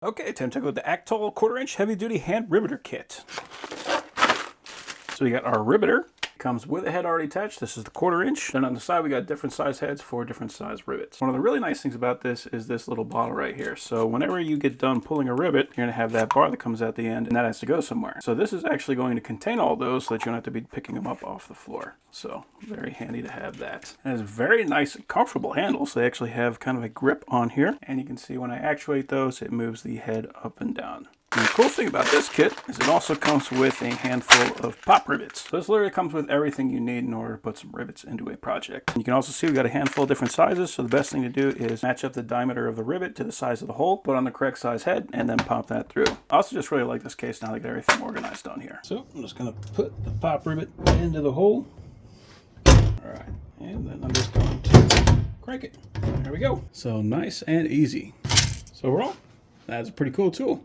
Okay, time to take a look at the AKKTOL 1/4-inch heavy-duty hand riveter kit. So we got our riveter. Comes with a head already attached. This is the 1/4-inch. Then on the side we got different size heads for different size rivets. One of the really nice things about this is this little bottle right here. So whenever you get done pulling a rivet, you're going to have that bar that comes at the end, and that has to go somewhere. So this is actually going to contain all those so that you don't have to be picking them up off the floor. So very handy to have that. And it's very nice and comfortable handles. They actually have kind of a grip on here, and you can see when I actuate those, it moves the head up and down. And the cool thing about this kit is it also comes with a handful of pop rivets. So this literally comes with everything you need in order to put some rivets into a project. And you can also see we got a handful of different sizes, so the best thing to do is match up the diameter of the rivet to the size of the hole, put on the correct size head, and then pop that through. I also just really like this case now that I got everything organized on here. So I'm just going to put the pop rivet into the hole. Alright, and then I'm just going to crank it. There we go. So nice and easy. So overall, that's a pretty cool tool.